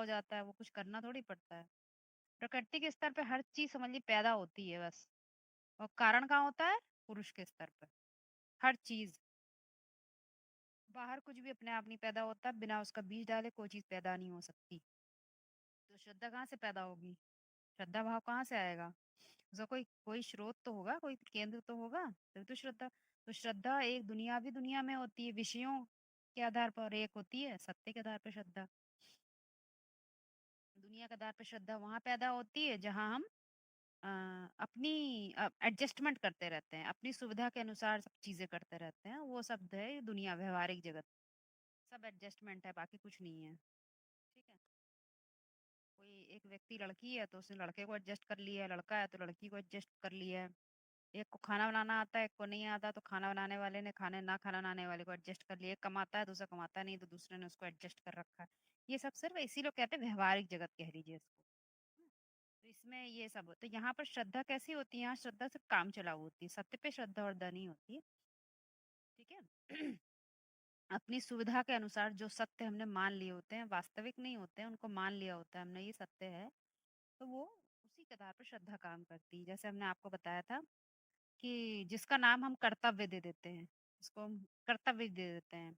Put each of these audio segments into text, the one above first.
हो जाता है, वो कुछ करना थोड़ी पड़ता है। प्रकृति के स्तर पे हर चीज समझ ली पैदा होती है बस। और कारण कहाँ होता है? पुरुष के स्तर पे। हर चीज, बाहर कुछ भी अपने आप नहीं पैदा होता, बिना उसका बीज डाले कोई चीज पैदा नहीं हो सकती। तो श्रद्धा कहाँ से पैदा होगी? श्रद्धा भाव कहाँ से आएगा? उसका कोई कोई स्रोत तो होगा, कोई केंद्र तो होगा, तभी तो श्रद्धा। तो श्रद्धा एक दुनियावी दुनिया में होती है, विषयों के आधार पर एक होती है, सत्य के आधार पर श्रद्धा। दुनिया के आधार पर श्रद्धा वहां पैदा होती है जहां हम अ, अपनी एडजस्टमेंट करते रहते हैं, अपनी सुविधा के अनुसार सब चीजें करते रहते हैं, वो शब्द है दुनिया, व्यवहारिक जगत। सब एडजस्टमेंट है, बाकी कुछ नहीं है। ठीक है। कोई एक व्यक्ति लड़की है तो उसने लड़के को एडजस्ट कर लिया है, लड़का है तो लड़की को एडजस्ट कर लिया है। एक को खाना बनाना आता है, एक को नहीं आता, तो खाना बनाने वाले ने खाना बनाने वाले को एडजस्ट कर लिया। एक कमाता है, दूसरा कमाता नहीं, तो दूसरे ने उसको एडजस्ट कर रखा है। ये सब सिर्फ इसी लोग कहते हैं व्यवहारिक जगत, कह लीजिए इसको। तो इसमें ये सब होता है। यहाँ पर श्रद्धा कैसी होती है? यहाँ श्रद्धा सिर्फ काम चलाऊ होती है, सत्य पे श्रद्धा और नहीं होती है। ठीक है। अपनी सुविधा के अनुसार जो सत्य हमने मान लिए होते हैं, वास्तविक नहीं होते हैं, उनको मान लिया होता है हमने, ये सत्य है। तो वो उसी के आधार पर श्रद्धा काम करती है। जैसे हमने आपको बताया था कि जिसका नाम हम कर्तव्य दे देते हैं, उसको हम कर्तव्य दे देते हैं।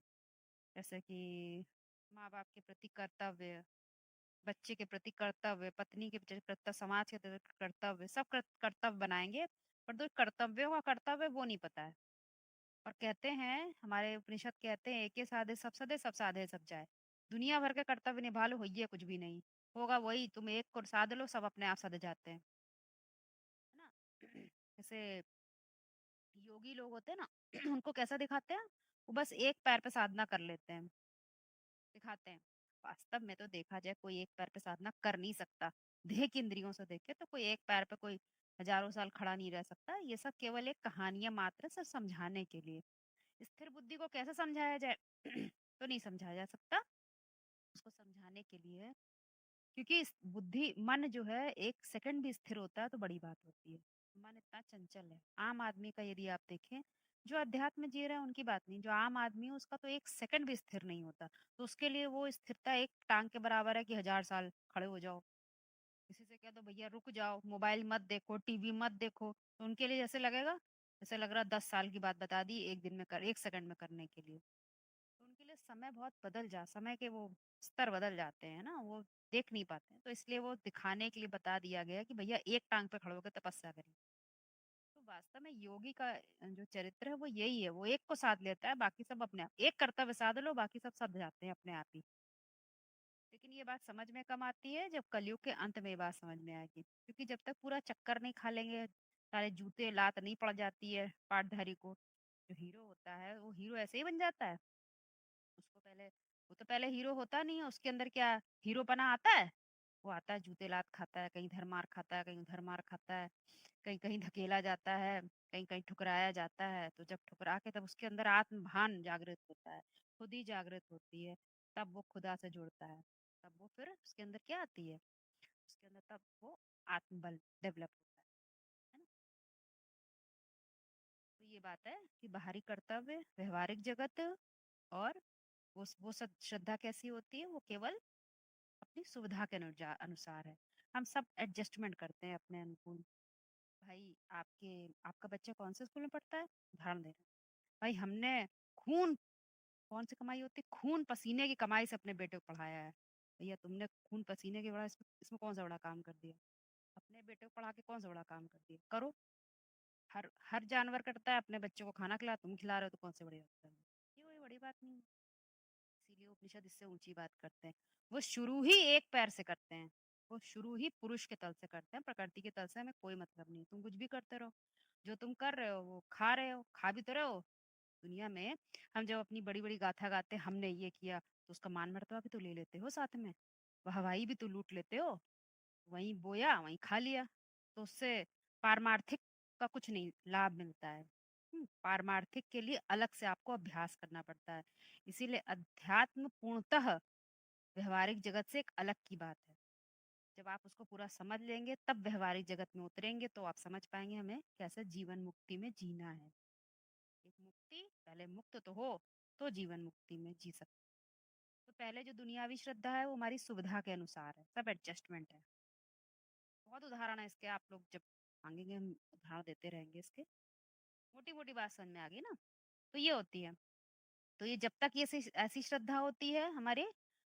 जैसे कि माँ बाप के प्रति कर्तव्य, बच्चे के प्रति कर्तव्य, पत्नी के प्रति कर्तव्य, समाज के प्रति कर्तव्य, सब कर्तव्य बनाएंगे। पर जो कर्तव्यों का कर्तव्य वो नहीं पता है। और कहते हैं, हमारे उपनिषद कहते हैं, एके साधे सब सदे, सब साधे सब जाए। दुनिया भर के कर्तव्य निभा लो, होइए कुछ भी नहीं होगा। वही तुम एक को साध लो, सब अपने आप सध जाते हैं, है ना। जैसे योगी लोग होते हैं ना, उनको कैसा दिखाते हैं? वो बस एक पैर पे साधना कर लेते हैं, दिखाते हैं। वास्तव में तो देखा जाए कोई एक पैर पे साधना कर नहीं सकता। देह की इंद्रियों से देखे तो कोई एक पैर पे कोई हजारों साल खड़ा नहीं रह सकता। ये सब केवल एक कहानियां मात्र है, सिर्फ समझाने के लिए। स्थिर बुद्धि को कैसे समझाया जाए? तो नहीं समझाया जा सकता। उसको समझाने के लिए, क्योंकि बुद्धि मन जो है एक सेकंड भी स्थिर होता है तो बड़ी बात होती है। मन इतना चंचल है। आम आदमी का यदि आप देखें, जो अध्यात्म में जी रहे हैं उनकी बात नहीं, जो आम आदमी है उसका तो एक सेकंड भी स्थिर नहीं होता। तो उसके लिए वो स्थिरता एक टांग के बराबर है कि 1000 साल खड़े हो जाओ। किसी से कह दो भैया रुक जाओ, मोबाइल मत देखो, टीवी मत देखो, तो उनके लिए जैसे लगेगा, जैसे लग रहा 10 साल की बात बता दी एक दिन में कर, एक सेकंड में करने के लिए। तो उनके लिए समय बहुत समय के वो स्तर बदल जाते हैं ना, वो देख नहीं पाते हैं। तो इसलिए वो दिखाने के लिए बता दिया गया कि भैया एक टांग पे खड़े होकर तपस्या करें। तो वास्तव में योगी का जो चरित्र है वो यही है, वो एक को साध लेता है, बाकी सब अपने आप, एक कर्तव्य साध लो, बाकी सब सध जाते हैं अपने आप ही। लेकिन ये बात समझ में कम आती है जब कलयुग के अंत में ये बात समझ में आएगी, क्योंकि जब तक पूरा चक्कर नहीं खा लेंगे, सारे जूते लात नहीं पड़ जाती है पाटधारी को, जो हीरो होता है वो हीरो ऐसे ही बन जाता है। उसको पहले, वो तो पहले हीरो होता नहीं है, उसके अंदर क्या हीरोपना आता है? वो आता है जूते लात खाता है, कहीं इधर मार खाता है, कहीं उधर मार खाता है, कहीं कहीं धकेला जाता है, कहीं कहीं ठुकराया जाता है। तो जब ठुकरा के तब उसके अंदर आत्मभान जागृत होता है, खुद ही जागृत होती है। तब वो खुदा से जुड़ता है। तब वो फिर उसके अंदर क्या आती है? उसके अंदर तब वो आत्मबल डेवलप होता है ना। तो ये बात है कि बाहरी कर्तव्य, व्यवहारिक जगत, और वो सब श्रद्धा कैसी होती है? वो केवल अपनी सुविधा के अनुसार है। हम सब एडजस्टमेंट करते हैं अपने अनुकूल। भाई आपका बच्चा कौन से स्कूल में पढ़ता है? उदाहरण दे रहे हैं। भाई हमने खून, कौन सी कमाई होती है? खून पसीने की कमाई से अपने बेटे को पढ़ाया है। भैया तुमने खून पसीने के बड़ा इसमें कौन सा बड़ा काम कर दिया? अपने बेटे को पढ़ा के कौन सा बड़ा काम कर दिया? करो। हर हर जानवर करता है, अपने बच्चों को खाना खिला, तुम खिला रहे हो तो कौन से बड़ी बात है? ये कोई बड़ी बात नहीं है। इसीलिए उपनिषद इससे ऊंची बात करते हैं। वो शुरू ही एक पैर से करते हैं, वो शुरू ही पुरुष के तल से करते हैं, प्रकृति के तल से हमें कोई मतलब नहीं। तुम कुछ भी करते रहो, जो तुम कर रहे हो वो खा रहे हो, खा भी तो रहे हो। दुनिया में हम जब अपनी बड़ी बड़ी गाथा गाते हैं, हमने ये किया, तो उसका मान मर्तबा भी तो ले लेते हो साथ में, वाहवाही भी तो लूट लेते हो। वहीं बोया वहीं खा लिया, तो उससे पारमार्थिक का कुछ नहीं लाभ मिलता है। पारमार्थिक के लिए अलग से आपको अभ्यास करना पड़ता है। इसीलिए अध्यात्म पूर्णतः व्यवहारिक जगत से एक अलग की बात है। जब आप उसको पूरा समझ लेंगे तब व्यवहारिक जगत में उतरेंगे, तो आप समझ पाएंगे हमें कैसे जीवन मुक्ति में जीना है। एक मुक्ति, पहले मुक्त तो हो तो जीवन मुक्ति में जी सकते। तो तो पहले जो दुनियावी श्रद्धा है वो हमारी सुविधा के अनुसार है, सब एडजस्टमेंट है। बहुत उदाहरण है इसके, आप लोग जब मांगेंगे हम उदाहरण देते रहेंगे इसके। मोटी मोटी बात समझ में आ गई ना? तो ये होती है। तो ये जब तक ये ऐसी ऐसी श्रद्धा होती है हमारी,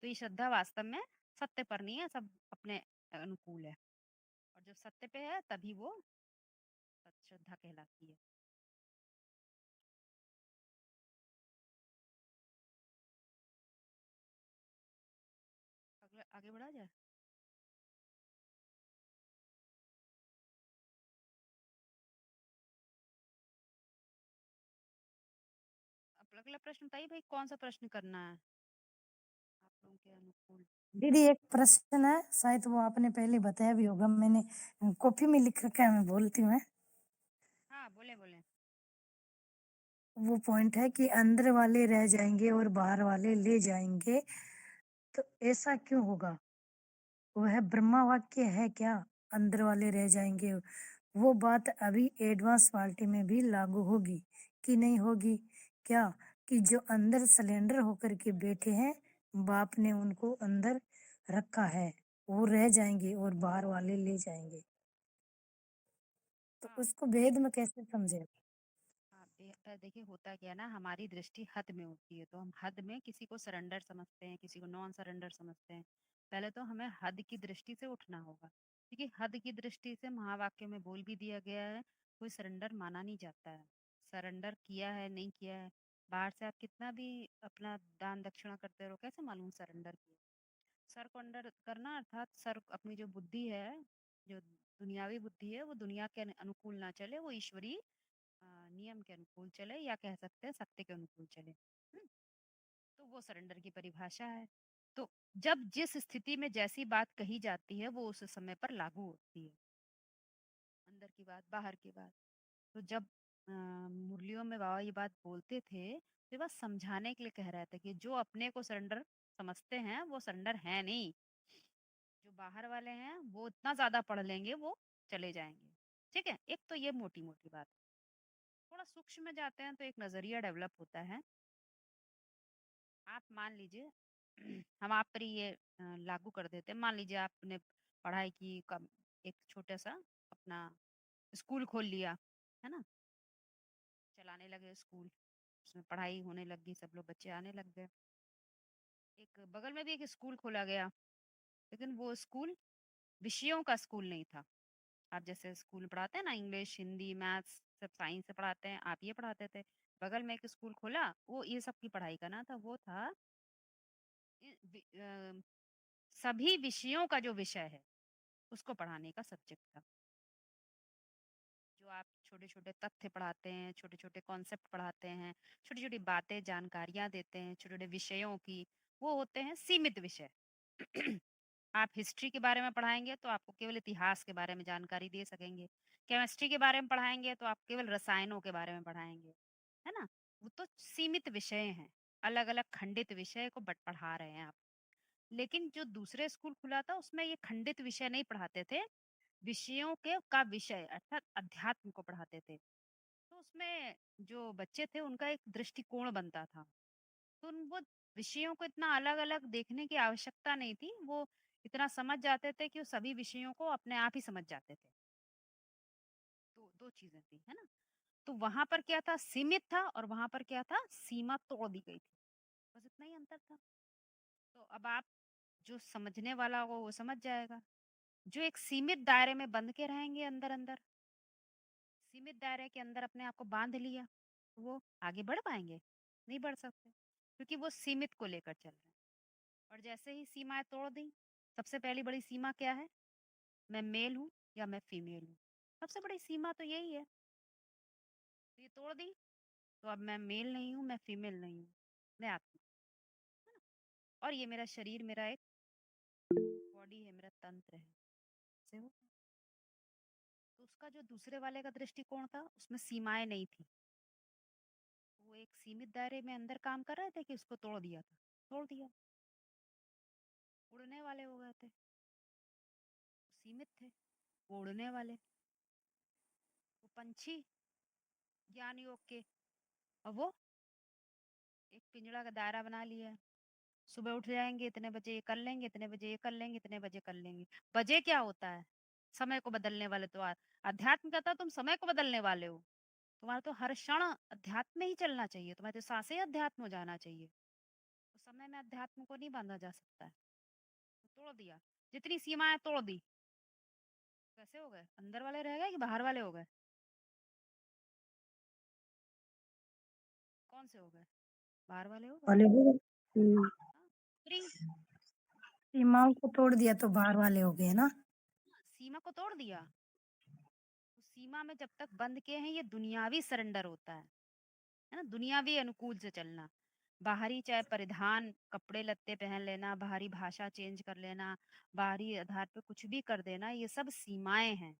तो ये श्रद्धा वास्तव में सत्य पर नहीं है, सब अपने अनुकूल है। और जब सत्य पे है तभी वो श्रद्धा कहलाती है। अगला आगे बढ़ा जाए। अब अगला प्रश्न बताइए भाई, कौन सा प्रश्न करना है आप लोगों के अनुकूल? दीदी एक प्रश्न है, शायद वो आपने पहले बताया भी होगा, मैंने कॉपी में लिख रखा है, मैं बोलती हूँ। हाँ बोले बोले। वो पॉइंट है कि अंदर वाले रह जाएंगे और बाहर वाले ले जाएंगे, तो ऐसा क्यों होगा? वह ब्रह्मा वाक्य है क्या? अंदर वाले रह जाएंगे, वो बात अभी एडवांस पार्टी में भी लागू होगी कि नहीं होगी क्या? कि जो अंदर सिलेंडर होकर के बैठे हैं, बाप ने उनको अंदर रखा है, वो रह जाएंगे और बाहर वाले ले जाएंगे, तो हाँ उसको भेद में कैसे समझे? हाँ, देखिए होता क्या है ना, हमारी दृष्टि हद में होती है, तो हम हद में किसी को सरेंडर समझते हैं, किसी को नॉन सरेंडर समझते हैं। पहले तो हमें हद की दृष्टि से उठना होगा, क्योंकि हद की दृष्टि से महावाक्य में बोल भी दिया गया है, कोई सरेंडर माना नहीं जाता है। सरेंडर किया है नहीं किया है, बाहर से आप कितना भी अपना दान दक्षिणा करते रहो, कैसे मालूम सरेंडर किया? सर को अंडर करना अर्थात सर अपनी जो बुद्धि है, जो दुनियावी बुद्धि है, वो दुनिया के अनुकूल ना चले, वो ईश्वरीय नियम के अनुकूल चले, या कह सकते हैं सत्य के अनुकूल चले। तो वो सरेंडर की परिभाषा है। तो जब जिस स्थिति में जैसी बात कही जाती है वो उस समय पर लागू होती है, अंदर की बात बाहर की बात। तो जब मुरलियों में बाबा ये बात बोलते थे, तो ये बात समझाने के लिए कह रहे थे कि जो अपने को सरेंडर समझते हैं वो सरेंडर है नहीं। जो बाहर वाले हैं वो इतना ज्यादा पढ़ लेंगे वो चले जाएंगे। ठीक है, एक तो ये मोटी मोटी बात। थोड़ा सूक्ष्म में जाते हैं तो एक नजरिया डेवलप होता है। आप मान लीजिए हम आप पर ही ये लागू कर देते हैं। मान लीजिए आपने पढ़ाई की कम, एक छोटा सा अपना स्कूल खोल लिया, है ना? चलाने लगे स्कूल, उसमें पढ़ाई होने लगी, सब लोग बच्चे आने लग गए। एक बगल में भी एक स्कूल खोला गया, लेकिन वो स्कूल विषयों का स्कूल नहीं था। आप जैसे स्कूल पढ़ाते हैं ना, इंग्लिश हिंदी मैथ्स सब साइंस से पढ़ाते हैं, आप ये पढ़ाते थे। बगल में एक स्कूल खोला, वो ये सब की पढ़ाई का ना था, वो था सभी विषयों का जो विषय है उसको पढ़ाने का सब्जेक्ट था। जो आप छोटे छोटे तथ्य पढ़ाते हैं, छोटे छोटे कॉन्सेप्ट पढ़ाते हैं, छोटी छोटी बातें जानकारियां देते हैं छोटे छोटे विषयों की, वो होते हैं सीमित विषय। आप हिस्ट्री के बारे में पढ़ाएंगे तो आपको केवल इतिहास के बारे में जानकारी दे सकेंगे। केमिस्ट्री के बारे में पढ़ाएंगे तो आप केवल रसायनों के बारे में पढ़ाएंगे, है ना? वो तो सीमित विषय हैं, अलग अलग खंडित विषय को बट पढ़ा रहे हैं आप। लेकिन जो दूसरे स्कूल खुला था उसमें ये खंडित विषय नहीं पढ़ाते थे, विषयों के का विषय अर्थात अध्यात्म को पढ़ाते थे। तो उसमें जो बच्चे थे उनका एक दृष्टिकोण बनता था। तो वो विषयों को इतना अलग अलग देखने की आवश्यकता नहीं थी, वो इतना समझ जाते थे कि वो सभी विषयों को अपने आप ही समझ जाते थे। तो दो चीजें थी, है ना? तो वहां पर क्या था, सीमित था, और वहां पर क्या था, सीमा तोड़ दी गई थी। बस इतना ही अंतर था। तो अब आप, जो समझने वाला होगा वो समझ जाएगा। जो एक सीमित दायरे में बंद के रहेंगे, अंदर अंदर सीमित दायरे के अंदर अपने आप को बांध लिया, तो वो आगे बढ़ पाएंगे? नहीं बढ़ सकते, क्योंकि वो सीमित को लेकर चल रहे हैं। और जैसे ही सीमाएं तोड़ दी, सबसे पहली बड़ी सीमा क्या है? मैं मेल हूँ या मैं फीमेल हूँ, सबसे बड़ी सीमा तो यही है। तो ये तोड़ दी, तो अब मैं मेल नहीं हूँ, मैं फीमेल नहीं हूँ, मैं आत्मा, है ना? और ये मेरा शरीर, मेरा एक बॉडी है, मेरा तंत्र है, से हो। तो उसका जो दूसरे वाले का दृष्टिकोण था उसमें सीमाएं नहीं थी, वो एक सीमित दायरे में अंदर काम कर रहे थे कि उसको तोड़ दिया था, तोड़ दिया, उड़ने वाले हो गए थे। सीमित थे, वो उड़ने वाले, वो पंछी ज्ञान योग के, और वो एक पिंजड़ा का दायरा बना लिया है। सुबह उठ जाएंगे इतने बजे ये कर लेंगे, इतने बजे ये कर लेंगे, इतने बजे कर लेंगे। बजे क्या होता है? समय को बदलने वाले तो अध्यात्म कहता है तुम समय को बदलने वाले हो। तुम्हारा तो हर क्षण अध्यात्म में ही चलना चाहिए, तुम्हारे तो सांसें ही अध्यात्म हो जाना चाहिए। तो समय में अध्यात्म को नहीं बांधा जा सकता है। तो तोड़ दिया, जितनी सीमाएं तोड़ दी। कैसे हो गए? अंदर वाले रह गए कि बाहर वाले हो गए? कौन से हो गए? बाहर वाले हो गए। बॉलीवुड हाँ, फ्री। सीमाओं को तोड़ दिया तो बाहर वाले हो गए ना। सीमा को तोड़ दिया। तो सीमा में जब तक बंद किए हैं, ये दुनियावी सरेंडर होता है ना, दुनियावी अनुकूल से चलना। बाहरी चाहे परिधान कपड़े लत्ते पहन लेना, बाहरी भाषा चेंज कर लेना, बाहरी आधार पे कुछ भी कर देना, ये सब सीमाएं हैं।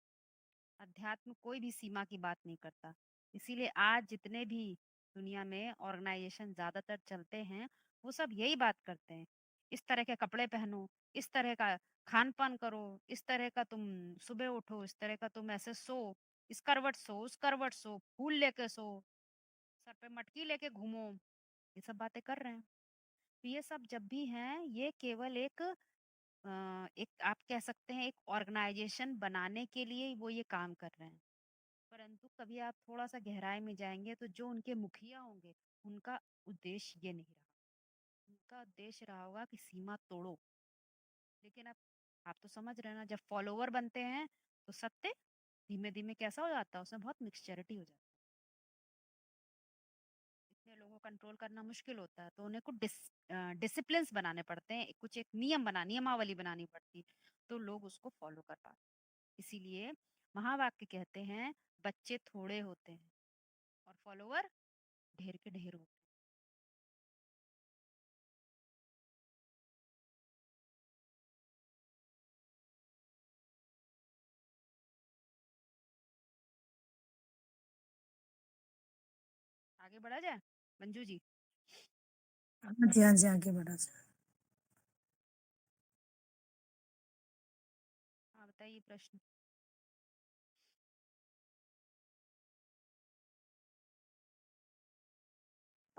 अध्यात्म कोई भी सीमा की बात नहीं करता। इसीलिए आज जितने भी दुनिया में ऑर्गेनाइजेशन ज्यादातर चलते हैं, वो सब यही बात करते हैं। इस तरह के कपड़े पहनो, इस तरह का खान पान करो, इस तरह का तुम सुबह उठो, इस तरह का तुम ऐसे सो, इस करवट सो, उस करवट सो, फूल लेके सो, सर पे मटकी लेके घूमो, ये सब बातें कर रहे हैं। तो ये सब जब भी हैं, ये केवल एक आप कह सकते हैं एक ऑर्गेनाइजेशन बनाने के लिए वो ये काम कर रहे हैं। परंतु कभी आप थोड़ा सा गहराई में जाएंगे तो जो उनके मुखिया होंगे, उनका उद्देश्य ये नहीं रहा। उनका उद्देश्य रहा होगा कि सीमा तोड़ो। लेकिन आप तो समझ रहे हैं ना, जब फॉलोवर बनते हैं तो सत्य धीमे धीमे कैसा हो जाता है, उसमें बहुत मिक्सचरिटी हो जाती है। इतने लोगों को कंट्रोल करना मुश्किल होता है, तो उन्हें कुछ डिसिप्लिन बनाने पड़ते हैं, कुछ एक नियमावली बनानी पड़ती है, तो लोग उसको फॉलो कर पाते हैं। इसीलिए महावाक्य कहते हैं बच्चे थोड़े होते हैं और फॉलोवर ढेर के ढेर होते हैं। आगे बढ़ा जाए मंजू जी? हाँ जी, हाँ जी, आगे बढ़ा जाए। हाँ बताइए प्रश्न।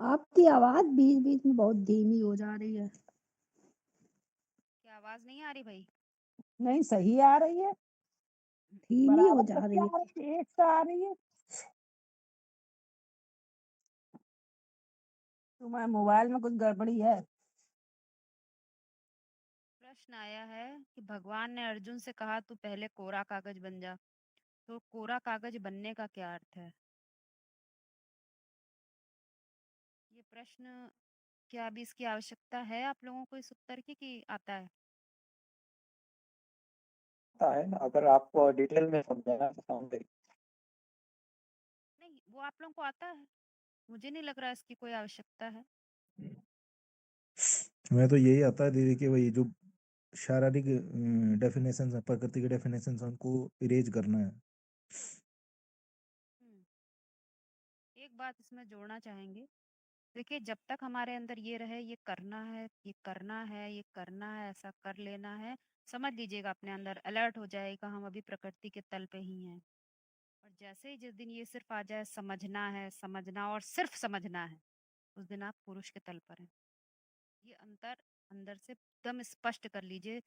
आपकी आवाज बीच बीच में बहुत धीमी हो जा रही है। क्या आवाज नहीं आ रही भाई? नहीं, सही आ रही है, धीमी हो बराबर जा सबकी रही आ है। रही है, एक सा आ रही है। तुम्हारे मोबाइल में कुछ गड़बड़ी है। प्रश्न आया है कि भगवान ने अर्जुन से कहा तू पहले कोरा कागज बन जा, तो कोरा कागज बनने का क्या अर्थ है? ये प्रश्न, क्या अभी इसकी आवश्यकता है आप लोगों को इस उत्तर की कि आता है? आता है, अगर आपको डिटेल में समझाना तो समझे। नहीं, वो आप लोगों को आता है, मुझे नहीं लग रहा इसकी कोई आवश्यकता है। मैं तो यही आता है दीदी कि वही जो शारीरिक डेफिनेशन है, प्रकृति के डेफिनेशन है, उनको इरेज करना है। हम्म, एक बात इसमें जोड़ना चाहेंगे। देखिए, जब तक हमारे अंदर ये रहे ये करना है, ये करना है, ये करना है, ऐसा कर लेना है, समझ लीजिएगा अपने अंदर अलर्ट हो जाएगा हम अभी प्रकृति के तल पे ही हैं। और जैसे ही जिस दिन ये सिर्फ आ जाए समझना है, समझना और सिर्फ समझना है, उस दिन आप पुरुष के तल पर हैं। ये अंतर अंदर से एकदम स्पष्ट कर लीजिए,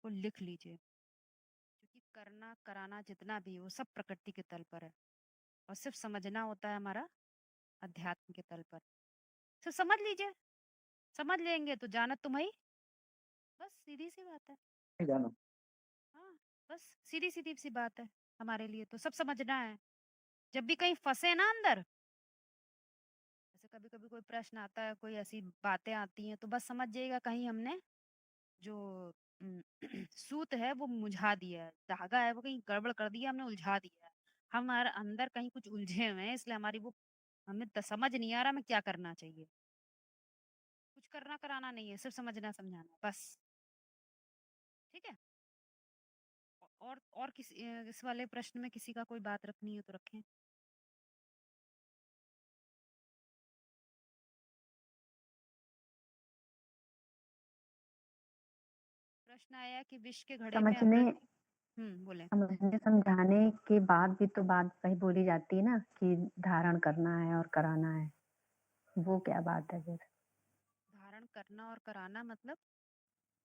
वो लिख लीजिए। क्योंकि करना कराना जितना भी वो सब प्रकृति के तल पर है, और सिर्फ समझना होता है हमारा अध्यात्म के तल पर। तो समझ लीजिए, समझ लेंगे तो जानत तुम्हारी, बस सीधी सी बात है। नहीं जानो। हाँ, बस सीधी सीधी सी बात है। हमारे लिए तो सब समझना है। जब भी कहीं फंसे ना अंदर, जैसे कभी कभी कोई प्रश्न आता है, कोई ऐसी बातें आती हैं, तो बस समझ जाइएगा कहीं हमने जो उम, सूत है वो मुझा दिया है, धागा है वो कहीं गड़बड़ कर दिया, हमने उलझा दिया है। हमारे अंदर कहीं कुछ उलझे हुए हैं, इसलिए हमारी वो हमें समझ नहीं आ रहा हमें क्या करना चाहिए। कुछ करना कराना नहीं है, सिर्फ समझना समझाना है, बस। ठीक है। और किसी इस वाले प्रश्न में किसी का कोई बात रखनी है तो रखें। प्रश्न आया कि विष के घड़े में समझने अमृत। बोले। समझने समझाने के बाद भी तो बात वही बोली जाती है ना कि धारण करना है और कराना है। वो क्या बात है फिर? धारण करना और कराना मतलब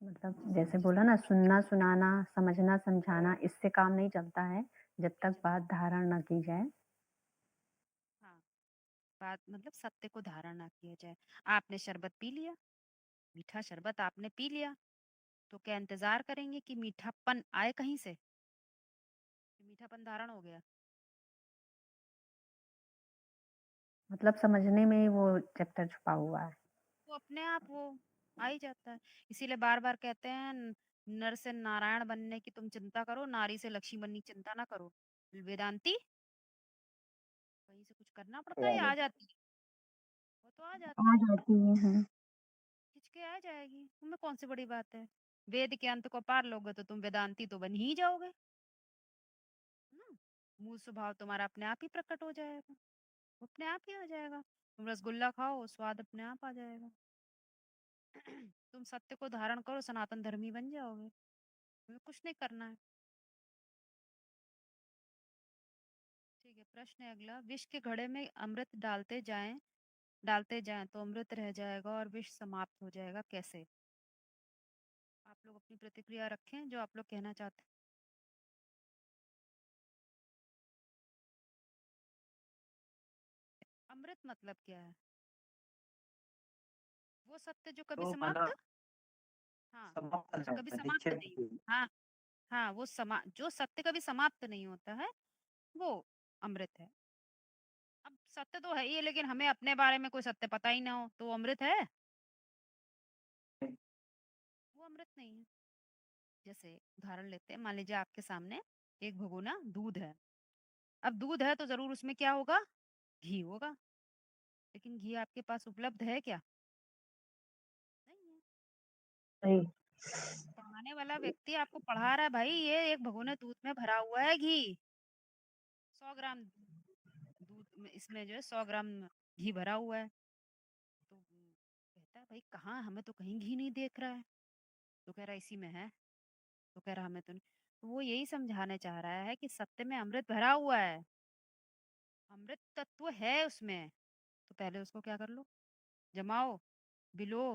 मतलब जैसे बोला ना, सुनना, सुनाना, समझना, समझाना, इससे काम नहीं चलता है, जब तक अच्छा बात धारण ना की जाए। हाँ, बात मतलब सत्य को धारण ना किया जाए। आपने शरबत पी लिया, मीठा शरबत आपने पी लिया, तो क्या इंतजार करेंगे कि मीठापन आए कहीं से? कि मीठापन धारण हो गया? मतलब समझने में ही वो चैप्टर छुपा हुआ है। वो अपने आप वो आ ही जाता है। इसीलिए बार-बार कहते हैं नर से नारायण बनने की तुम चिंता करो, नारी से लक्ष्मी बनने की चिंता ना करो। वेदांती कहीं से कुछ करना पड़ता है या वाले आ जाती है? वो तो आ आ जाती है, जाती है। खिंच के आ जाएगी। उसमें कौन सी बड़ी बात है? वेद के अंत को पार लोगे तो तुम वेदांती तो बन ही जाओगे, है ना? मूल स्वभाव तुम्हारा अपने आप ही प्रकट हो जाएगा, वो अपने आप ही आ जाएगा। तुम रसगुल्ला खाओ, स्वाद अपने आप आ जाएगा। तुम सत्य को धारण करो, सनातन धर्मी बन जाओगे। तुम्हें कुछ नहीं करना है। ठीक है, प्रश्न है अगला। विष के घड़े में अमृत डालते जाएं तो अमृत रह जाएगा और विष समाप्त हो जाएगा, कैसे? आप लोग अपनी प्रतिक्रिया रखें, जो आप लोग कहना चाहते हैं। अमृत मतलब क्या है? वो सत्य जो कभी तो समाप्त, मतलब हाँ, समाप्त जो नहीं कभी होता, समाप्त निश्चित नहीं, नहीं। हाँ, हाँ, वो जो सत्य कभी समाप्त नहीं होता है, वो अमृत है। अब सत्य तो है ही है, लेकिन हमें अपने बारे में कोई सत्य पता ही ना हो तो वो अमृत है? वो अमृत नहीं है। जैसे उदाहरण लेते हैं, मान लीजिए आपके सामने एक भगोना दूध है। अब दूध है तो जरूर उसमें क्या होगा? घी होगा। लेकिन घी आपके पास उपलब्ध है क्या? नहीं है। सही। पढ़ाने वाला व्यक्ति आपको पढ़ा रहा है, भाई ये एक भगोने दूध में भरा हुआ है घी, 100 ग्राम दूध में, इसमें जो है 100 ग्राम घी भरा हुआ है। तो कहता है भाई कहाँ, हमें तो कहीं घी नहीं देख रहा है। तो कह रहा है इसी में है। तो कह रहा हमें तो नहीं। तो वो यही समझाने चाह रहा है कि सत्य में अमृत भरा हुआ है, अमृत तत्व है उसमें। तो पहले उसको क्या कर लो, जमाओ, बिलो,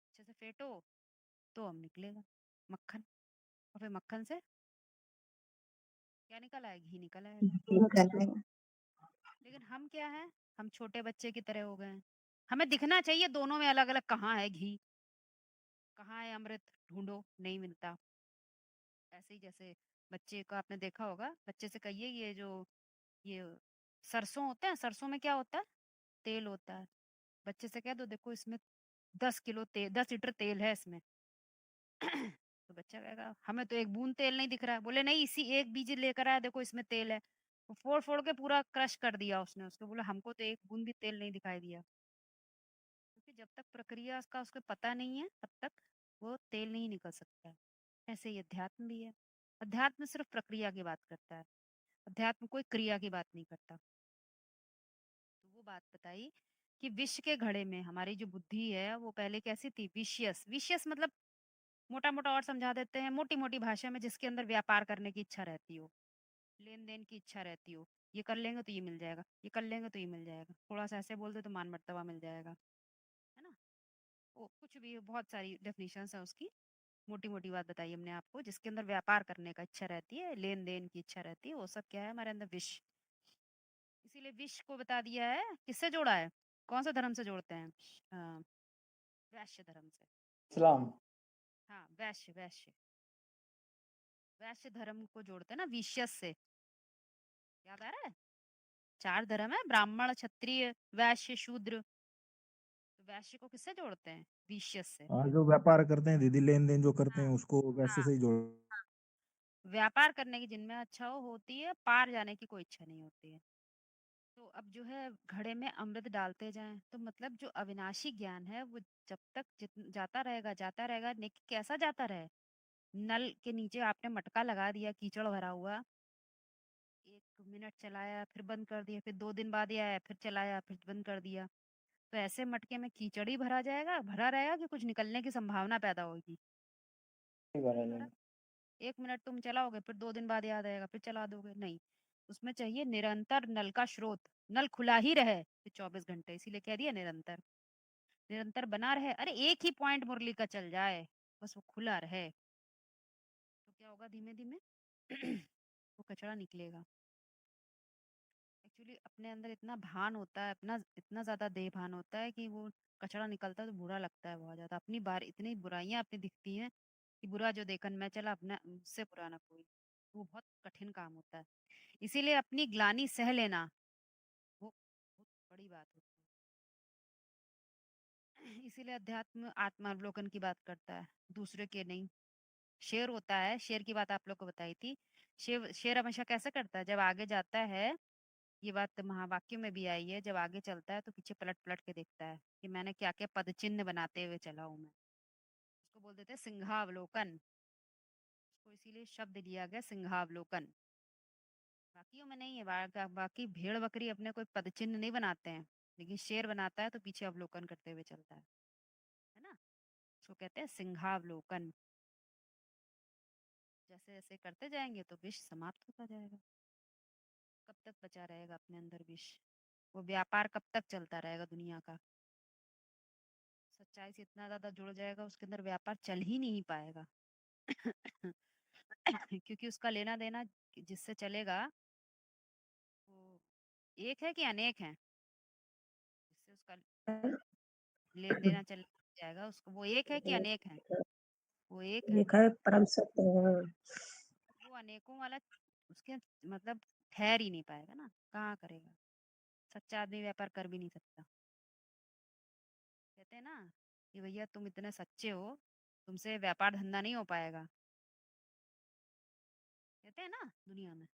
अच्छे से फेटो, तो अब निकलेगा मक्खन। और फिर मक्खन से क्या निकल आएगा? घी निकल आएगा। ठीक है। लेकिन हम क्या है, हम छोटे बच्चे की तरह हो गए हैं। हमें दिखना चाहिए दोनों में अलग अलग, कहाँ है घी, कहाँ है अमृत, ढूंढो, नहीं मिलता। ऐसे ही जैसे बच्चे को आपने देखा होगा, बच्चे से कहिए ये सरसों होते हैं, सरसों में क्या होता है? तेल होता है। बच्चे से कह दो देखो इसमें 10 किलो तेल, 10 लीटर तेल है इसमें। तो बच्चा कहेगा हमें तो एक बूंद तेल नहीं दिख रहा है। बोले नहीं, इसी एक बीज लेकर आया, देखो इसमें तेल है। वो फोड़ फोड़ के पूरा क्रश कर दिया उसने उसको, बोला हमको तो एक बूंद भी तेल नहीं दिखाई दिया। क्योंकि जब तक प्रक्रिया का उसको पता नहीं है, तब तक वो तेल नहीं निकल सकता है। ऐसे ही अध्यात्म भी है। अध्यात्म सिर्फ प्रक्रिया की बात करता है, अध्यात्म कोई क्रिया की बात नहीं करता। तो वो बात बताई कि विष के घड़े में हमारी जो बुद्धि है वो पहले कैसी थी? विशियस। विशियस मतलब मोटा मोटा और समझा देते हैं, मोटी मोटी भाषा में, जिसके अंदर व्यापार करने की इच्छा रहती हो, लेन देन की इच्छा रहती हो। ये कर लेंगे तो ये मिल जाएगा, ये कर लेंगे तो ये मिल जाएगा, थोड़ा सा ऐसे बोल दे तो मान मर्तबा मिल जाएगा, है ना? वो कुछ भी, बहुत सारी डेफिनेशंस है उसकी। मोटी मोटी बात बताई हमने आपको, जिसके अंदर व्यापार करने का इच्छा रहती है, लेन देन की इच्छा रहती है, वो सब क्या है? हमारे अंदर विष। इसीलिए विष को बता दिया है, किससे जोड़ा है? कौन सा धर्म से जोड़ते हैं? अ, वैश्य धर्म से। इस्लाम। हाँ, वैश्य वैश्य वैश्य धर्म को जोड़ते हैं ना विशेष से। याद आ रहा है? 4 धर्म है, ब्राह्मण, क्षत्रिय, वैश्य, शूद्र। तो वैश्य को किससे जोड़ते हैं? विशेष से। और जो व्यापार करते हैं दीदी, लेन देन जो करते हाँ हैं, उसको वैसे हाँ से ही जोड़। हाँ। व्यापार करने की जिनमें अच्छा होती है, पार जाने की कोई इच्छा नहीं होती है। तो अब जो है घड़े में अमृत डालते जाएं, तो मतलब जो अविनाशी ज्ञान है वो जब तक जाता रहेगा, लेकिन कैसा जाता रहे? नल के नीचे आपने मटका लगा दिया, कीचड़ भरा हुआ, 1 मिनट चलाया फिर बंद कर दिया, फिर 2 दिन बाद ही आया, फिर चलाया, फिर बंद कर दिया। तो ऐसे मटके में कीचड़ ही भरा जाएगा, भरा रहेगा कि कुछ निकलने की संभावना पैदा होगी? नहीं हो भरा नहीं भरा। जाएगा। 1 मिनट तुम चलाओगे, फिर 2 दिन बाद याद आएगा, फिर चला दोगे, नहीं। उसमें चाहिए निरंतर नल का स्रोत, नल खुला ही रहे फिर 24 घंटे, इसीलिए कह दिया निरंतर। निरंतर बना रहे, अरे एक ही पॉइंट मुरली का चल जाए, बस वो खुला रहे, तो क्या होगा, धीमे धीमे वो कचरा निकलेगा। एक्चुअली अपने अंदर इतना भान होता है, अपना इतना ज्यादा देह भान होता है कि वो कचरा निकलता है तो बुरा लगता है बहुत ज्यादा। अपनी बार इतनी बुराइयां अपनी दिखती हैं कि बुरा जो देखन मैं चला, अपना मुझसे बुरा ना कोई। वो बहुत कठिन काम होता है। इसीलिए अपनी ग्लानि सह लेना वो बहुत बड़ी बात होती है। इसीलिए अध्यात्म आत्मावलोकन की बात करता है, दूसरे के नहीं। शेर होता है, शेर की बात आप लोग को बताई थी। शेर शेर हमेशा कैसे करता है, जब आगे जाता है, ये बात महावाक्य में भी आई है, जब आगे चलता है तो पीछे पलट पलट के देखता है कि मैंने क्या क्या पद चिन्ह बनाते हुए चला हूं मैं। उसको बोल देते हैं सिंहावलोकन। उसको इसीलिए शब्द दिया गया सिंहावलोकन। बाकियों में नहीं है, बाकी भेड़ बकरी अपने कोई पद चिन्ह नहीं बनाते हैं, लेकिन शेर बनाता है तो पीछे अवलोकन करते हुए चलता है ना। उसको कहते हैं सिंहावलोकन। जैसे जैसे करते जाएंगे तो विष समाप्त होता जाएगा। कब तक बचा रहेगा अपने अंदर विष? वो व्यापार कब तक चलता रहेगा दुनिया का? सच्चाई से इतना ज्यादा जुड़ जाएगा, उसके अंदर व्यापार चल ही नहीं पाएगा। क्योंकि उसका लेना देना जिससे चलेगा वो एक है कि अनेक है, जिससे उसका लेन देना चल जाएगा, उसको वो एक है कि अनेक है? वो एक है। एक है परम सत्य है। वो अनेकों वाला उसके मतलब ठहर ही नहीं पाएगा ना, कहाँ करेगा? सच्चा आदमी व्यापार कर भी नहीं सकता। कहते हैं ना कि भैया तुम इतने सच्चे हो, तुमसे व्यापार धंधा नहीं हो पाएगा, कहते हैं ना दुनिया में।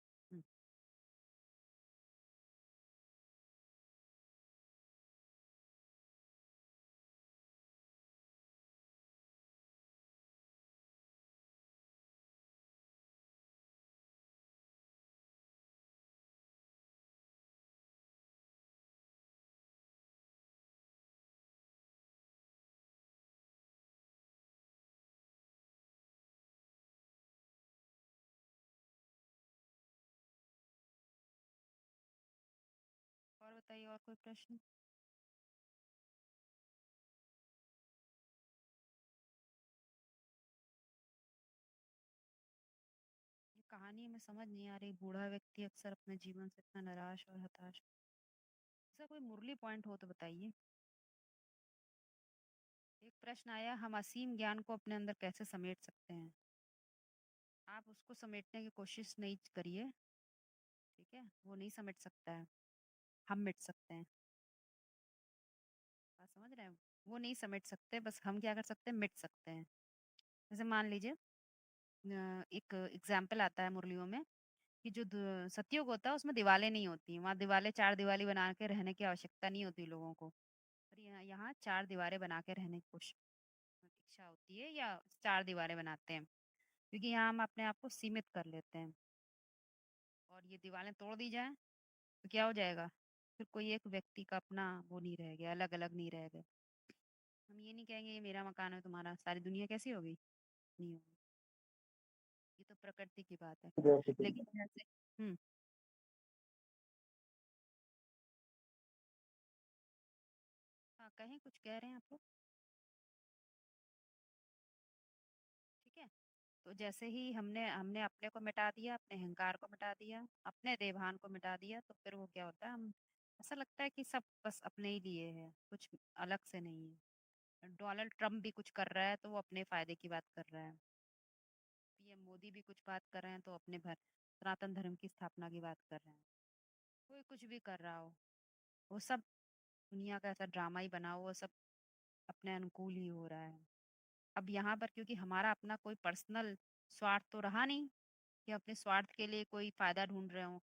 और बताइए, और कोई प्रश्न? ये कहानी में समझ नहीं आ रही, बूढ़ा व्यक्ति अक्सर अपने जीवन से इतना निराश और हताश। ऐसा कोई मुरली पॉइंट हो तो बताइए। एक प्रश्न आया, हम असीम ज्ञान को अपने अंदर कैसे समेट सकते हैं? आप उसको समेटने की कोशिश नहीं करिए, ठीक है? वो नहीं समेट सकता है, हम मिट सकते हैं। बात समझ रहे हैं? वो नहीं समेट सकते, बस हम क्या कर सकते हैं, मिट सकते हैं। जैसे मान लीजिए एक एग्जाम्पल आता है मुरलियों में कि जो सतयुग होता है उसमें दीवारें नहीं होती, वहाँ दीवारें चार दीवारी बना के रहने की आवश्यकता नहीं होती लोगों को। पर यहाँ चार दीवारें बना के रहने की कोशिश इच्छा होती है, या चार दीवारें बनाते हैं, क्योंकि यहाँ हम अपने आप को सीमित कर लेते हैं। और ये दीवारें तोड़ दी जाए तो क्या हो जाएगा? फिर कोई एक व्यक्ति का अपना वो नहीं रह गया, अलग अलग नहीं रह गए। हम ये नहीं कहेंगे ये मेरा मकान है तुम्हारा, सारी दुनिया कैसी होगी? नहीं होगी। ये तो प्रकृति की बात है। लेकिन जैसे हाँ, कहें, कुछ कह रहे हैं आप लोग? ठीक है। तो जैसे ही हमने हमने अपने को मिटा दिया, अपने अहंकार को मिटा दिया, अपने देवान को मिटा दिया, तो फिर वो क्या होता है, हम ऐसा लगता है कि सब बस अपने ही लिए है, कुछ अलग से नहीं है। डोनाल्ड ट्रम्प भी कुछ कर रहा है तो वो अपने फायदे की बात कर रहा है। पीएम मोदी भी कुछ बात कर रहे हैं तो अपने भर सनातन धर्म की स्थापना की बात कर रहे हैं। कोई कुछ भी कर रहा हो, वो सब दुनिया का ऐसा ड्रामा ही बना हुआ, वो सब अपने अनुकूल ही हो रहा है। अब यहाँ पर क्योंकि हमारा अपना कोई पर्सनल स्वार्थ तो रहा नहीं कि अपने स्वार्थ के लिए कोई फायदा ढूंढ रहे हो,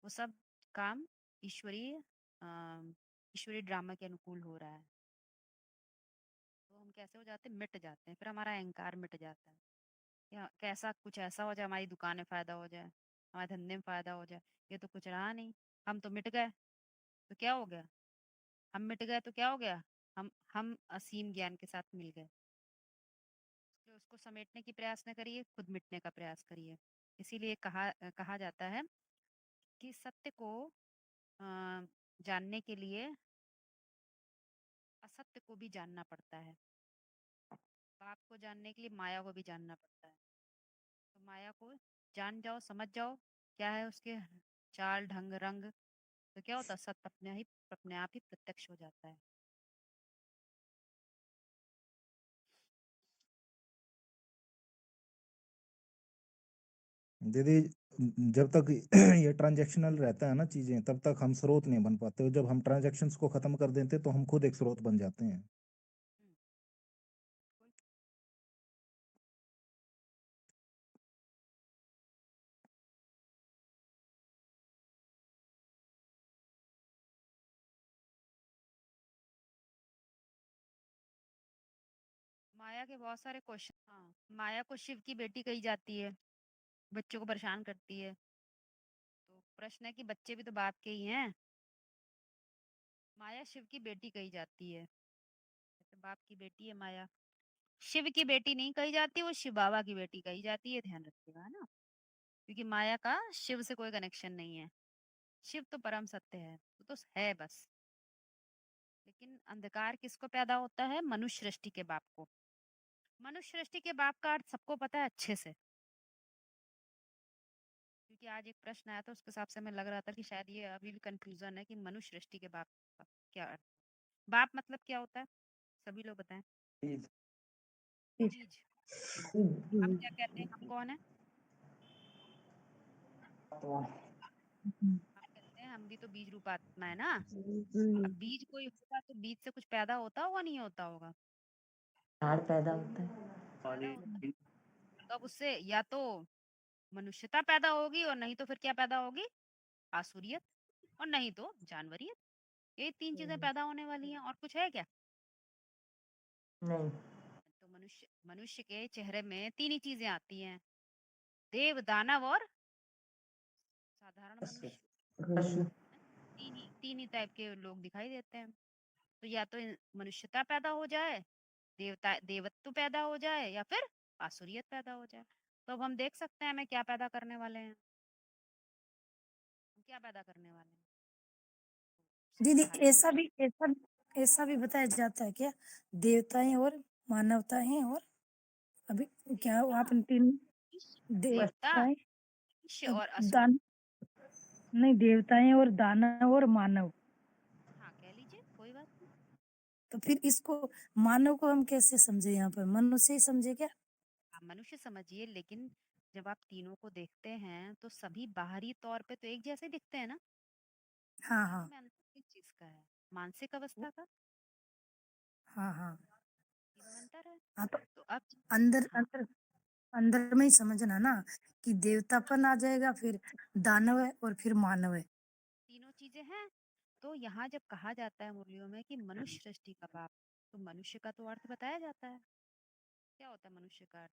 वो सब काम ईश्वरीय ईश्वरीय ड्रामा के अनुकूल हो रहा है। तो हम कैसे हो जाते हैं, मिट जाते हैं, फिर हमारा अहंकार मिट जाता है। या कैसा कुछ ऐसा हो जाए, हमारी दुकान में फायदा हो जाए, हमारे धंधे में फायदा हो जाए, ये तो कुछ रहा नहीं, हम तो मिट गए। तो क्या हो गया? हम मिट गए तो क्या हो गया? हम असीम ज्ञान के साथ मिल गए। तो उसको समेटने की प्रयास न करिए, खुद मिटने का प्रयास करिए। इसीलिए कहा जाता है कि सत्य को अ, जानने के लिए असत्य को भी जानना पड़ता है। बाप को जानने के लिए माया को भी जानना पड़ता है। तो माया को जान जाओ, समझ जाओ क्या है उसके चाल ढंग रंग, तो क्या होता है, सत्य अपने आप ही प्रत्यक्ष हो जाता है। दीदी, जब तक ये ट्रांजैक्शनल रहता है ना चीजें, तब तक हम स्रोत नहीं बन पाते। और जब हम ट्रांजैक्शंस को खत्म कर देते तो हम खुद एक स्रोत बन जाते हैं। हम्म, कोई- माया के बहुत सारे क्वेश्चन। हाँ, माया को शिव की बेटी कही जाती है, बच्चों को परेशान करती है। तो प्रश्न है कि बच्चे भी तो बाप के ही हैं। माया शिव की बेटी कही जाती है, जैसे बाप की बेटी है माया। शिव की बेटी नहीं कही जाती, वो शिव बाबा की बेटी कही जाती है, ध्यान रखिएगा, है ना। क्योंकि माया का शिव से कोई कनेक्शन नहीं है। शिव तो परम सत्य है, वो तो है बस। लेकिन अंधकार किसको पैदा होता है? मनुष्य सृष्टि के बाप को। मनुष्य सृष्टि के बाप का अर्थ सबको पता है अच्छे से, क्योंकि आज एक प्रश्न आया था, उसके हिसाब से हमें लग रहा था कि शायद ये अभी भी कंफ्यूजन है कि मनुष्य सृष्टि के बाप का क्या अर्थ। बाप मतलब क्या होता है? सभी लोग बताएं। बीज। बीज। हम क्या कहते हैं? हम कौन है? आत्मा। हम कहते हैं हम भी तो बीज रूप आत्मा है ना। अब बीज कोई होगा तो बीज से कुछ पैदा होता होगा, नहीं होता होगा? झाड़ पैदा होता है। पैदा होता है। तो अब उससे या तो मनुष्यता पैदा होगी, और नहीं तो फिर क्या पैदा होगी? आसुरियत, और नहीं तो जानवरियत। ये तीन चीजें पैदा होने वाली हैं, और कुछ है क्या? नहीं। तो मनुष्य मनुष्य के चेहरे में तीन ही चीजें आती हैं, देव दानव और साधारण मनुष्य। पशु। तीन ही टाइप के लोग दिखाई देते हैं। तो या तो मनुष्यता पैदा हो जाए, देवत्व पैदा हो जाए, या फिर आसुरियत पैदा हो जाए। तो अब हम देख सकते हैं हमें क्या पैदा करने वाले हैं। हम क्या पैदा करने वाले हैं? दीदी सबसे हाईएस्ट। ऐसा भी बताया जाता है क्या, देवताएं और मानवताएं और अभी क्या देवता, आपने तीन देवता, देवताएं मनुष्य और असुर। दान नहीं, देवताएं और दानव और मानव। हाँ, कह लीजिए, कोई बात नहीं। तो फिर इसको मानव को हम कैसे समझे? यहाँ पर मनुष्य ही समझे क्या? आप मनुष्य समझिए, लेकिन जब आप तीनों को देखते हैं तो सभी बाहरी तौर पे तो एक जैसे दिखते हैं ना। हाँ तीनों हाँ में अंतर किस चीज का है? मानसिक अवस्था का। हाँ हाँ तीनों में अंतर है। हाँ। तो तो अब अंदर हाँ, अंदर अंदर में ही समझना ना कि देवतापन आ जाएगा, फिर दानव है और फिर मानव है। तीनों चीजें हैं। तो यहाँ जब कहा जाता है मुरलियों में कि मनुष्य सृष्टि का बाप, तो मनुष्य का तो अर्थ बताया जाता है। क्या होता है मनुष्य का अर्थ?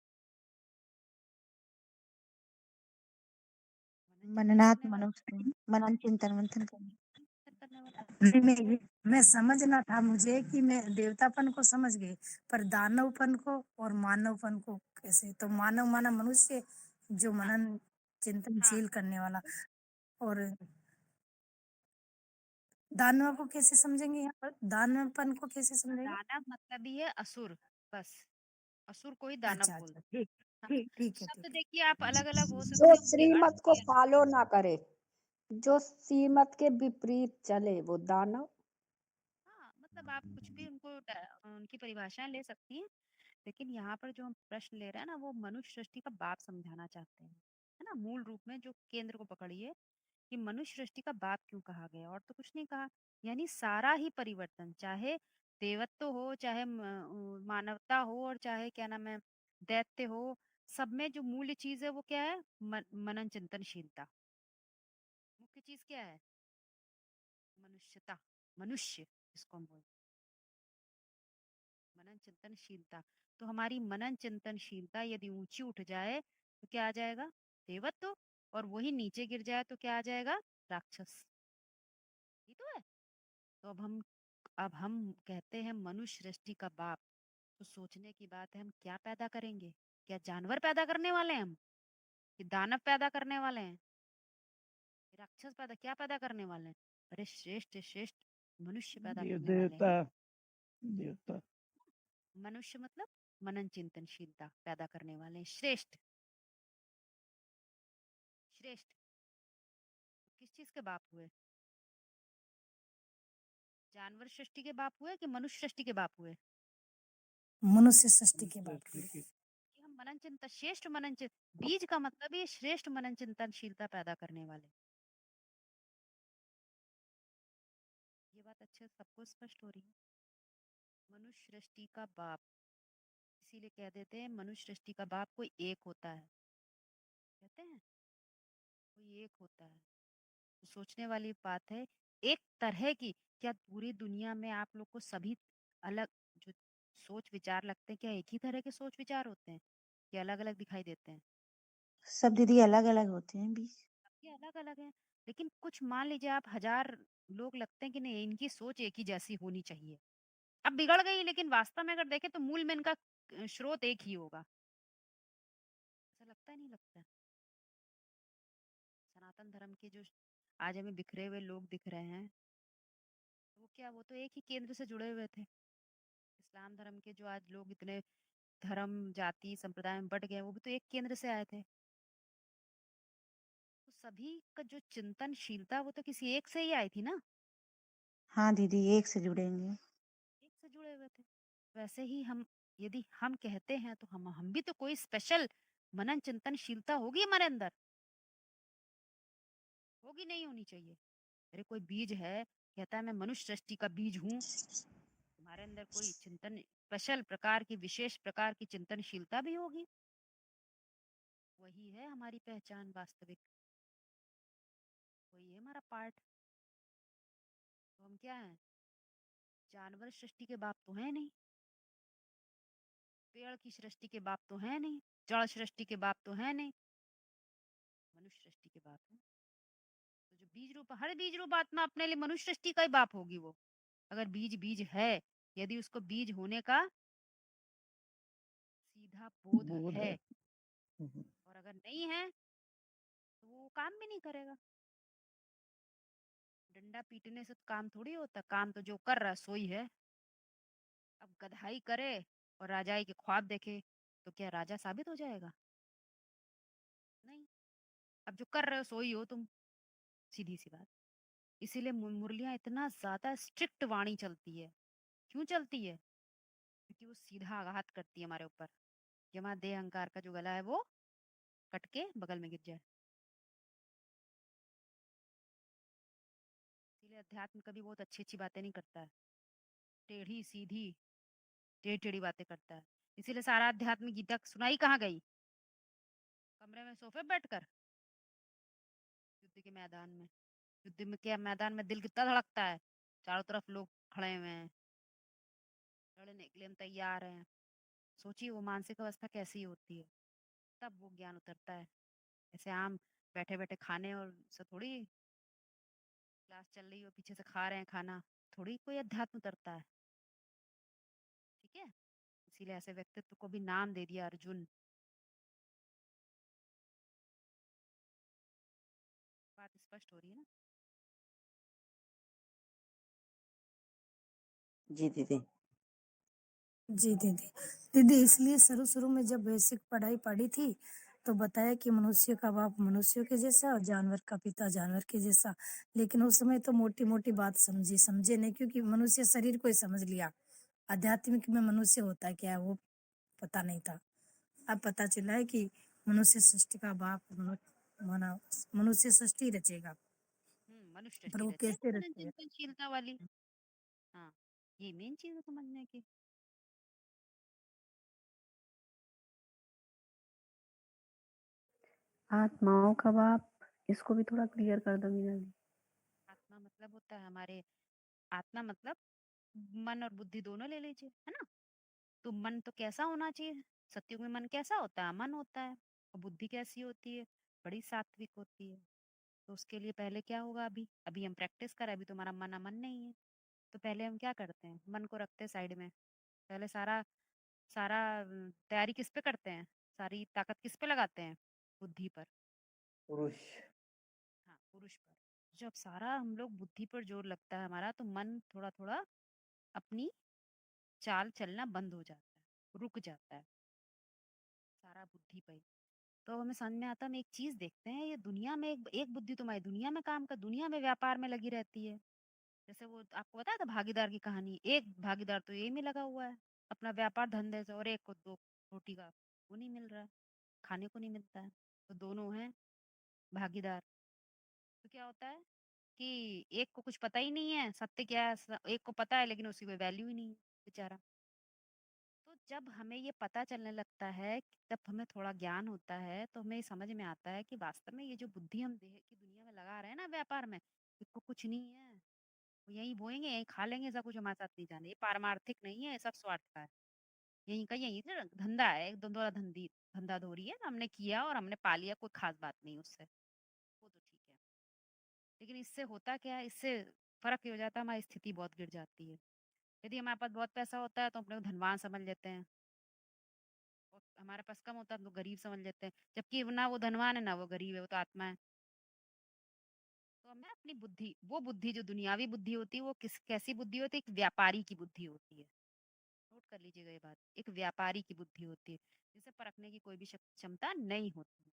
मनन चिंतन मननात् करने वाला, मनुष्य मनन चिंतन मंथन करना। चिंतन करने वाला। नहीं, मैं समझना था मुझे कि मैं देवतापन को समझ गई, पर दानवपन को और मानवपन को कैसे? तो मानव माना मनुष्य जो हाँ मनन हाँ। चिंतनशील करने वाला, और दानव को कैसे समझेंगे? यहाँ पर दानवपन को कैसे समझेंगे? दानव मतलब ही है असुर, बस। असुर को ही दानव अच्छा बोलते अच्छा, हैं। ठीक हाँ, ठीक ठीक है, शब्द ठीक देखिए आप अलग अलग हो जो सकते हैं, उनके अर्थ श्रीमत को भी अलग। फॉलो ना करे, जो श्रीमत के विपरीत चले, वो दानव। हाँ, मतलब आप कुछ भी उनकी परिभाषाएं ले सकती हैं। लेकिन यहाँ पर जो हम प्रश्न ले रहे हैं ना, वो मनुष्य सृष्टि का बाप समझाना चाहते हैं, है ना। मूल रूप में जो केंद्र को पकड़िए कि मनुष्य सृष्टि का बाप क्यों कहा गया, और तो कुछ नहीं कहा। यानी सारा ही परिवर्तन, चाहे देवत्व हो, चाहे मानवता हो, और चाहे क्या नाम है, दैत्य हो, सब में जो मूल्य चीज है वो क्या है? मनन चिंतनशीलता। मुख्य चीज क्या है? मनुष्यता, मनुष्य जिसको हम बोलते हैं, मनन चिंतनशीलता। तो हमारी मनन चिंतनशीलता यदि ऊंची उठ जाए तो क्या आ जाएगा? देवत्व। और वही नीचे गिर जाए तो क्या आ जाएगा? राक्षस। ये तो है। तो अब हम कहते हैं मनुष्य सृष्टि का बाप। तो सोचने की बात है, हम क्या पैदा करेंगे? क्या जानवर पैदा करने वाले हैं हम? कि दानव पैदा करने वाले हैं? कि राक्षस पैदा, क्या पैदा करने वाले हैं? अरे श्रेष्ठ श्रेष्ठ मनुष्य पैदा ये करने वाले हैं। देवता देवता। मनुष्य मतलब मनन चिंतनशीलता पैदा करने वाले, श्रेष्ठ। श्रेष्ठ किस चीज के बाप हुए? जानवर सृष्टि के बाप हुए कि मनुष्य सृष्टि के बाप हुए? मनुष्य सृष्टि के बाप हुए। कि हम मनन चिंतन, श्रेष्ठ मनन चिंतन, बीज का मतलब ये श्रेष्ठ मनन चिंतनशीलता पैदा करने वाले। ये बात अच्छे से सबको स्पष्ट हो रही है। मनुष्य सृष्टि का बाप, इसीलिए कह देते हैं मनुष्य सृष्टि का बाप कोई एक होता है। कहते हैं कोई एक होता है। तो सोचने वाली बात है, एक तरह की, क्या पूरी दुनिया में आप लोग को सभी अलग जो सोच विचार लगते हैं, क्या एक ही तरह के सोच विचार होते हैं कि अलग अलग दिखाई देते हैं? सब दीदी अलग अलग होते हैं बीज। सबके अलग अलग हैं, लेकिन कुछ मान लीजिए आप 1000 लोग लगते हैं कि नहीं इनकी सोच एक ही जैसी होनी चाहिए। अब बिगड़ गई, लेकिन वास्तव में अगर देखें तो मूल में इनका स्रोत एक ही होगा। ऐसा लगता है नहीं लगता है? सनातन धर्म के जो आज हमें बिखरे हुए लोग दिख रहे हैं, वो क्या, वो तो एक ही केंद्र से जुड़े हुए थे। इस्लाम धर्म के जो आज लोग इतने धर्म जाति संप्रदाय में बट गए, वो भी तो एक केंद्र से आए थे। तो सभी का जो चिंतनशीलता वो तो किसी एक से ही आई थी ना, हाँ दीदी एक से जुड़ेंगे। एक से जुड़े हुए थे। वैसे ही हम, यदि हम कहते हैं तो हम भी तो कोई स्पेशल मनन चिंतनशीलता होगी हमारे अंदर, होगी नहीं होनी चाहिए? अरे कोई बीज है, कहता है मैं मनुष्य सृष्टि का बीज हूँ, तुम्हारे अंदर कोई चिंतन, स्पेशल प्रकार की, विशेष प्रकार की चिंतनशीलता भी होगी। वही है हमारी पहचान वास्तविक, वही है हमारा पार्ट। तो हम क्या हैं? जानवर सृष्टि के बाप तो है नहीं, पेड़ की सृष्टि के बाप तो है नहीं, जड़ सृष्टि के बाप तो है नहीं, मनुष्य सृष्टि के बाप है। तो जो बीज रूप, हर बीज रूप आत्मा अपने लिए मनुष्य सृष्टि का ही बाप होगी वो। अगर बीज बीज है, यदि उसको बीज होने का सीधा बोध बोध है, है। हम्म। और अगर नहीं है तो वो काम भी नहीं करेगा। डंडा पीटने से तो काम थोड़ी होता, काम तो जो कर रहा है सोई है। अब गधाई करे और राजाई के ख्वाब देखे तो क्या राजा साबित हो जाएगा? नहीं। अब जो कर रहे हो सोई हो तुम, सीधी सी बात। इसीलिए मुरलियां इतना ज्यादा स्ट्रिक्ट वाणी चलती है। क्यों चलती है? क्योंकि वो सीधा आघात करती है हमारे ऊपर, कि हमारा देह अहंकार का जो गला है वो कट के बगल में गिर जाए। इसीलिए अध्यात्म कभी बहुत अच्छी अच्छी बातें नहीं करता है, टेढ़ी सीधी टेढ़ी टेढ़ी बातें करता है। इसीलिए सारा अध्यात्म गीता सुनाई कहाँ गई? कमरे में सोफे बैठकर? युद्ध के मैदान में? युद्ध में क्या मैदान में दिल कितना धड़कता है, चारों तरफ लोग खड़े हुए हैं, लड़ने के लिए हम तैयार हैं। सोचिए वो मानसिक अवस्था कैसी होती है, तब वो ज्ञान उतरता है। ऐसे आम बैठे बैठे खाने और से थोड़ी, क्लास चल रही हो पीछे से खा रहे हैं खाना, थोड़ी कोई अध्यात्म उतरता है। ठीक है, इसीलिए ऐसे व्यक्तित्व को भी नाम दे दिया अर्जुन। बात स्पष्ट हो रही है ना? जी दीदी। जी दीदी। दीदी इसलिए शुरू शुरू में जब बेसिक पढ़ाई पढ़ी थी तो बताया कि मनुष्य का बाप मनुष्यों के जैसा और जानवर का पिता जानवर के जैसा। लेकिन उस समय तो मोटी मोटी बात समझे नहीं, क्योंकि मनुष्य शरीर को ही समझ लिया। आध्यात्मिक में मनुष्य होता क्या है वो पता नहीं था। अब पता चला है कि मनुष्य सृष्टि का बाप माना, मनुष्य सृष्टि रचेगा, मनुष्य पर सृष्टि वो रचे कैसे मनन रचेगा? चिंतनशीलता वाली। हाँ, ये मेन चीज है समझने की। आत्माओं का बाप, इसको भी थोड़ा क्लियर कर दो मीना जी। आत्मा मतलब होता है हमारे, आत्मा मतलब मन और बुद्धि दोनों ले लीजिए, है ना? तो मन तो कैसा होना चाहिए? सत्युग में मन कैसा होता है? मन होता है। और बुद्धि कैसी होती है? बड़ी सात्विक होती है। तो उसके लिए पहले क्या होगा? अभी अभी हम प्रैक्टिस करें, अभी तुम्हारा मन अमन नहीं है। तो पहले हम क्या करते हैं? मन को रखते हैं साइड में। पहले सारा सारा तैयारी किस पे करते हैं? सारी ताकत किस पे लगाते हैं? बुद्धि पर। पुरुष। हाँ, पुरुष पर। जब सारा हम लोग बुद्धि पर जोर लगता है हमारा, तो मन थोड़ा थोड़ा अपनी चाल चलना बंद हो जाता है, रुक जाता है, सारा बुद्धि पे ही। तो हमें समझ में आता है, हम एक चीज देखते हैं, ये दुनिया में एक बुद्धि तुम्हारी दुनिया में काम कर, दुनिया में व्यापार में लगी रहती है। जैसे वो आपको बताया था भागीदार की कहानी, एक भागीदार तो यही में लगा हुआ है अपना व्यापार धंधे से, और एक को दो रोटी का वो नहीं मिल रहा है, खाने को नहीं मिलता है, तो दोनों हैं भागीदार। तो क्या होता है कि एक को कुछ पता ही नहीं है सत्य क्या है, एक को पता है लेकिन उसकी कोई वैल्यू ही नहीं है बेचारा। तो जब हमें ये पता चलने लगता है, जब हमें थोड़ा ज्ञान होता है, तो हमें ये समझ में आता है कि वास्तव में ये जो बुद्धि हम देह की दुनिया में लगा रहे हैं ना व्यापार में, इसको कुछ नहीं है, वो यहीं बोएंगे यहीं खा लेंगे, ऐसा कुछ हमारे साथ नहीं जाने, ये पारमार्थिक नहीं है, ये सब स्वार्थ का है, यहीं का यहीं से धंधा है, एक धंधा धंधी धंधाधोरी है, हमने किया और हमने पा लिया, कोई खास बात नहीं उससे, वो तो ठीक है। लेकिन इससे होता क्या है, इससे फर्क ये हो जाता है, हमारी स्थिति बहुत गिर जाती है। यदि हमारे पास बहुत पैसा होता है तो अपने को धनवान समझ लेते हैं, और हमारे पास कम होता है तो गरीब समझ लेते हैं, जबकि ना वो धनवान है ना वो गरीब है, वो तो आत्मा है। तो हमें अपनी बुद्धि, वो बुद्धि जो दुनियावी बुद्धि होती है, वो किस कैसी बुद्धि होती है, एक व्यापारी की बुद्धि होती है। नोट कर लीजिएगा ये बात, एक व्यापारी की बुद्धि होती है, जिसे परखने की कोई भी क्षमता नहीं होती।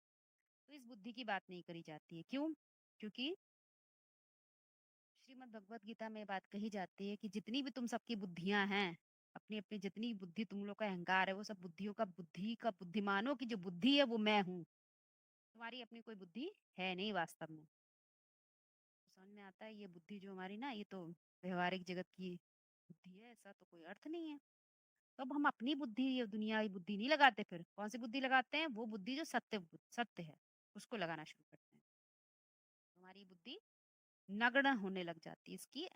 तो इस बुद्धि की बात नहीं करी जाती है, क्यों? क्योंकि श्रीमद् भगवत गीता में बात कही जाती है कि जितनी भी तुम सबकी बुद्धियां हैं, अपनी अपनी जितनी बुद्धि तुम लोग का अहंकार है, वो सब बुद्धियों का बुद्धि का बुद्धिमानों की जो बुद्धि है वो मैं हूँ, तुम्हारी अपनी कोई बुद्धि है नहीं वास्तव में। तो समझ में आता है ये बुद्धि जो हमारी ना, ये तो व्यवहारिक जगत की बुद्धि है, ऐसा तो कोई अर्थ नहीं है। तो अब हम अपनी बुद्धि, ये दुनियावी बुद्धि नहीं लगाते, फिर कौन सी बुद्धि लगाते हैं? वो बुद्धि जो सत्य है, उसको लगाना शुरू करते हैं। तुम्हारी बुद्धि नग्न होने लग जाती है, इसकी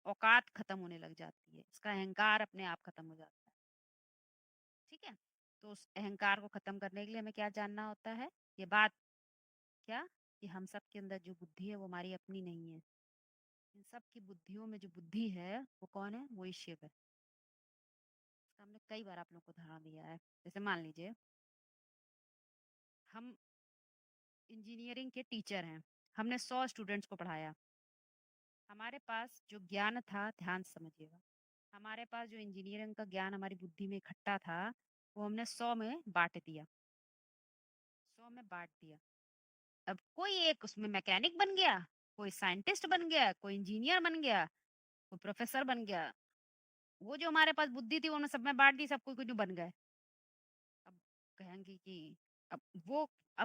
औकात खत्म होने लग जाती है, इसका अहंकार अपने आप खत्म हो जाता है। ठीक है, तो उस अहंकार को खत्म करने के लिए हमें क्या जानना होता है? ये बात क्या, कि हम सब के अंदर जो बुद्धि है वो हमारी अपनी नहीं है, इन सब की बुद्धियों में जो बुद्धि है वो कौन है? वही शिव है। इसका हमने कई बार आप लोग को उदाहरण दिया है। जैसे मान लीजिए हम इंजीनियरिंग के टीचर हैं, हमने 100 स्टूडेंट्स को पढ़ाया, हमारे पास जो ज्ञान था, ध्यान से समझिएगा, हमारे पास जो इंजीनियरिंग का ज्ञान हमारी बुद्धि में इकट्ठा था, वो हमने 100 में बांट दिया, 100 में बांट दिया। अब कोई एक उसमें मैकेनिक बन गया, कोई साइंटिस्ट बन गया, कोई इंजीनियर बन गया, कोई प्रोफेसर बन गया, वो जो हमारे पास बुद्धि थी वो हमने सब में बांट दी, सब कोई कुछ बन गए। अब कहेंगे कि अब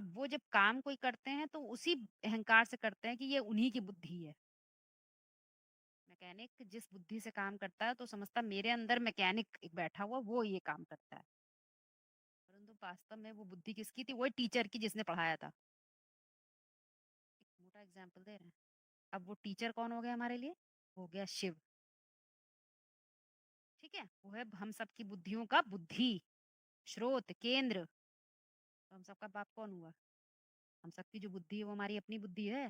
वो जब काम कोई करते हैं तो उसी अहंकार से करते हैं कि ये उन्हीं की बुद्धि है। मैकेनिक जिस बुद्धि से काम करता है तो समझता मेरे अंदर मैकेनिक एक बैठा हुआ, वो ये काम करता है, परंतु वास्तव में वो बुद्धि किसकी थी? वही टीचर की जिसने पढ़ाया था। एक मोटा एग्जाम्पल दे रहे हैं। अब वो टीचर कौन हो गया हमारे लिए? हो गया शिव। ठीक है, वो है हम सबकी बुद्धियों का बुद्धि स्रोत केंद्र। तो हम सबका बाप कौन हुआ? हम सबकी जो बुद्धि है वो हमारी अपनी बुद्धि है।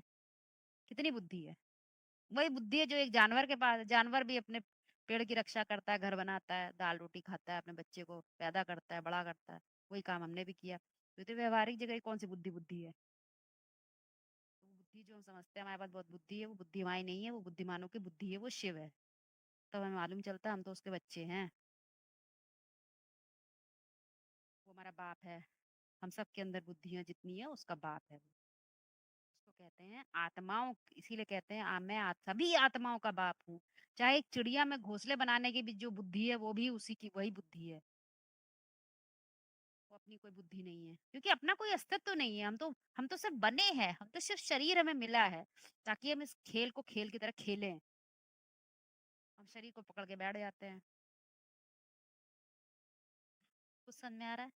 कितनी बुद्धि है? वही बुद्धि है जो एक जानवर के पास है। जानवर भी अपने पेड़ की रक्षा करता है, घर बनाता है, दाल रोटी खाता है, अपने बच्चे को पैदा करता है, बड़ा करता है। वही काम हमने भी किया। तो ये तो व्यवहारिक जगह कौन सी बुद्धि बुद्धि है? तो वो बुद्धि जो हम समझते हैं हमारे पास बहुत बुद्धि है, वो बुद्धि हमारी नहीं है, वो बुद्धिमानों की बुद्धि है, वो शिव है। तब हमें मालूम चलता है हम तो उसके बच्चे हैं, वो हमारा बाप है। हम सब के अंदर बुद्धियां जितनी है उसका बाप है वो। उसको कहते हैं आत्माओं, इसीलिए कहते हैं मैं सभी आत्माओं का बाप हूँ। चाहे एक चिड़िया में घोंसले बनाने की भी जो बुद्धि है वो भी उसी की वही बुद्धि है, वो अपनी कोई बुद्धि नहीं है, क्योंकि अपना कोई अस्तित्व तो नहीं है। हम तो सिर्फ बने हैं, हम तो सिर्फ शरीर हमें मिला है ताकि हम इस खेल को खेल की तरह खेलें। हम शरीर को पकड़ के बैठ जाते हैं। कुछ समझ में आ रहा है?